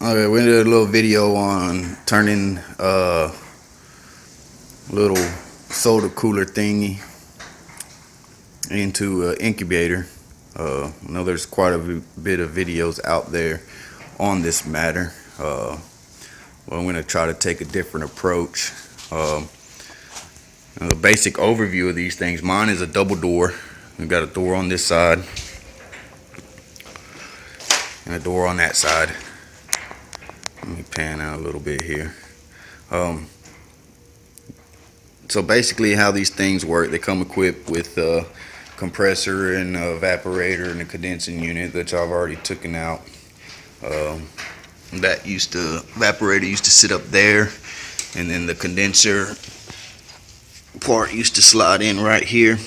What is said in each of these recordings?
Okay, we did a little video on turning a little soda cooler thingy into an incubator. I know there's quite a bit of videos out there on this matter. Well, I'm going to try to take a different approach. The basic overview of these things. Mine is a double door. We've got a door on this side and a door on that side. Let me pan out a little bit here. So basically how these things work, they come equipped with a compressor and evaporator and a condensing unit, which I've already taken out. Evaporator used to sit up there, and then the condenser part used to slide in right here.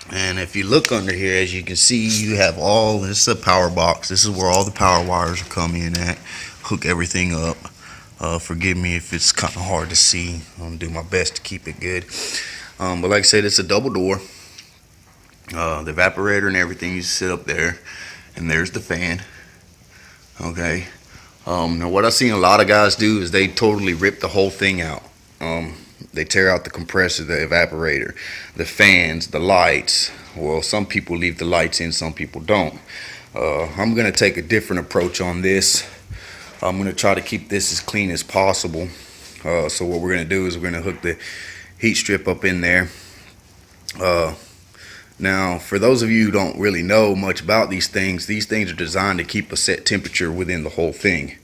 And if you look under here, as you can see, you have all this. A power box. This is where all the power wires will come in at. Hook everything up. Forgive me if it's kind of hard to see. I'm gonna do my best to keep it good. But like I said, it's a double door. The evaporator and everything used to sit up there, and there's the fan. Okay. Now what I've seen a lot of guys do is they totally rip the whole thing out. They tear out the compressor, the evaporator, the fans, the lights. Well, some people leave the lights in, some people don't. I'm going to take a different approach on this. I'm going to try to keep this as clean as possible. So what we're going to do is we're going to hook the heat strip up in there. Now, for those of you who don't really know much about these things are designed to keep a set temperature within the whole thing.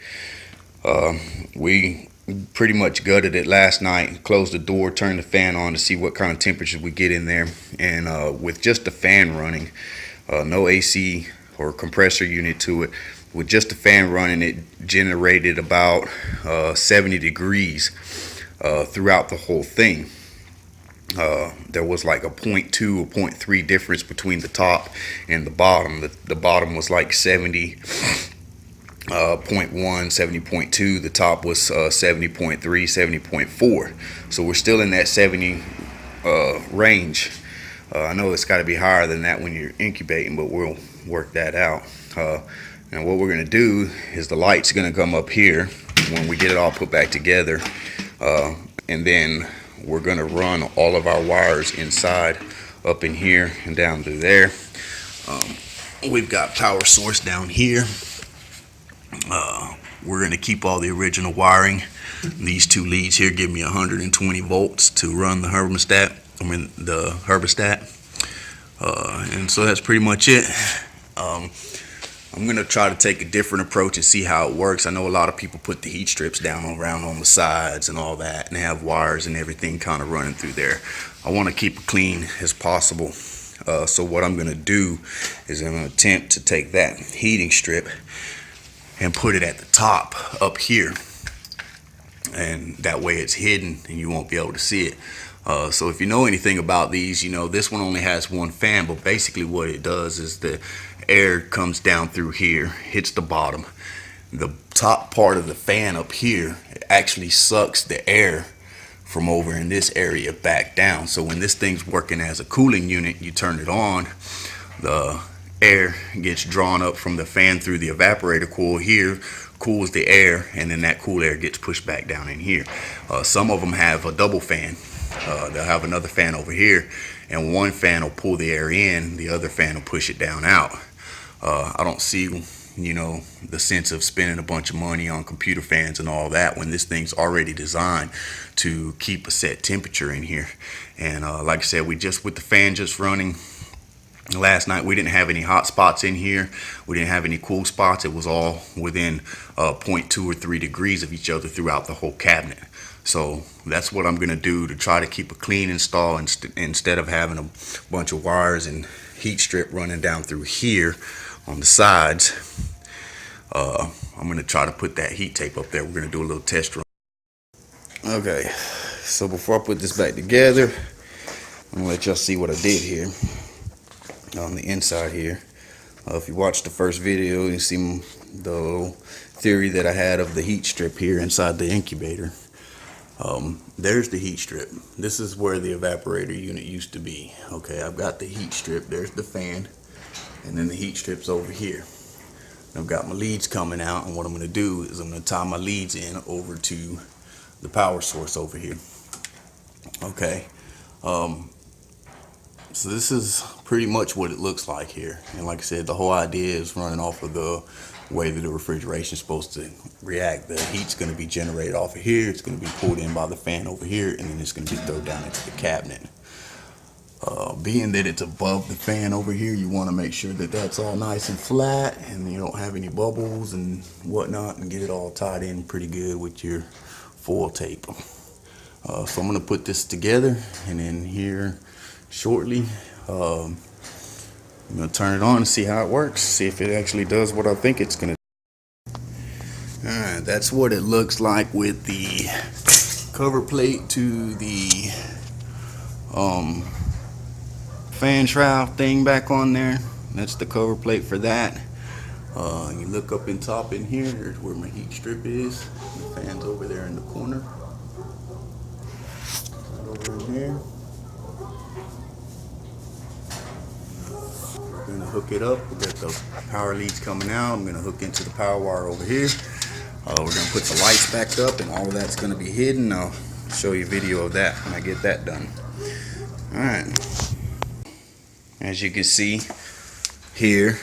We pretty much gutted it last night, closed the door, turned the fan on to see what kind of temperatures we get in there. And with just the fan running, no AC or compressor unit to it, with just the fan running, it generated about 70 degrees throughout the whole thing. There was like a 0.2 or 0.3 difference between the top and the bottom. The bottom was like 70.1, 70.2. The top was 70.3, 70.4. So we're still in that 70 range. I know it's got to be higher than that when you're incubating, but we'll work that out. And what we're going to do is the light's going to come up here when we get it all put back together, and then we're going to run all of our wires inside, up in here and down through there. We've got power source down here. We're going to keep all the original wiring. These two leads here give me 120 volts to run the thermostat. And so that's pretty much it. I'm going to try to take a different approach and see how it works. I know a lot of people put the heat strips down around on the sides and all that, and they have wires and everything kind of running through there. I want to keep it clean as possible. So what I'm going to do is I'm going to attempt to take that heating strip and put it at the top up here. And that way it's hidden and you won't be able to see it. So if you know anything about these, you know this one only has one fan, but basically what it does is the air comes down through here, hits the bottom. The top part of the fan up here actually sucks the air from over in this area back down. So when this thing's working as a cooling unit, you turn it on, the air gets drawn up from the fan through the evaporator coil here, cools the air, and then that cool air gets pushed back down in here. Some of them have a double fan. They'll have another fan over here, and one fan will pull the air in, the other fan will push it down out. I don't see, you know, the sense of spending a bunch of money on computer fans and all that when this thing's already designed to keep a set temperature in here. And like I said, with the fan just running last night, we didn't have any hot spots in here. We didn't have any cool spots. It was all within 0.2 or 3 degrees of each other throughout the whole cabinet. So that's what I'm going to do to try to keep a clean install instead of having a bunch of wires and heat strip running down through here on the sides. I'm going to try to put that heat tape up there. We're going to do a little test run. Okay, so before I put this back together, I'm going to let y'all see what I did here on the inside here. If you watched the first video, you see the little theory that I had of the heat strip here inside the incubator. There's the heat strip. This is where the evaporator unit used to be. Okay, I've got the heat strip. There's the fan, and then the heat strip's over here. I've got my leads coming out, and what I'm going to do is I'm going to tie my leads in over to the power source over here. Okay, so this is pretty much what it looks like here. And like I said, the whole idea is running off of the way that the refrigeration is supposed to react. The heat's going to be generated off of here, it's going to be pulled in by the fan over here, and then it's going to be thrown down into the cabinet. Being that it's above the fan over here, you want to make sure that that's all nice and flat and you don't have any bubbles and whatnot, and get it all tied in pretty good with your foil tape. So I'm going to put this together, and then here shortly I'm going to turn it on and see how it works, see if it actually does what I think it's going to. Alright, that's what it looks like with the cover plate to the fan shroud thing back on there. That's the cover plate for that. You look up in top in here, there's where my heat strip is. The fan's over there in the corner. Right over in here. We're gonna hook it up. We got the power leads coming out. I'm gonna hook into the power wire over here. We're gonna put the lights back up, and all of that's gonna be hidden. I'll show you a video of that when I get that done. All right. As you can see here,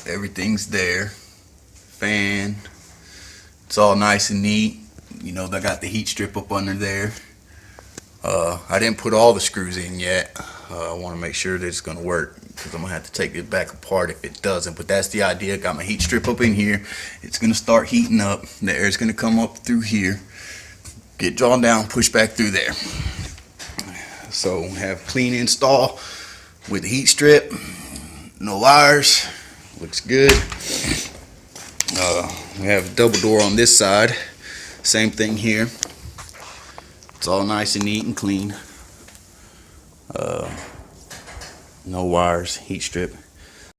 everything's there. Fan, it's all nice and neat. You know, I got the heat strip up under there. I didn't put all the screws in yet. I want to make sure that it's going to work, because I'm going to have to take it back apart if it doesn't. But that's the idea. Got my heat strip up in here. It's going to start heating up. The air's going to come up through here, get drawn down, push back through there. So have clean install with the heat strip, no wires, looks good. We have a double door on this side, same thing here. It's all nice and neat and clean. No wires, heat strip.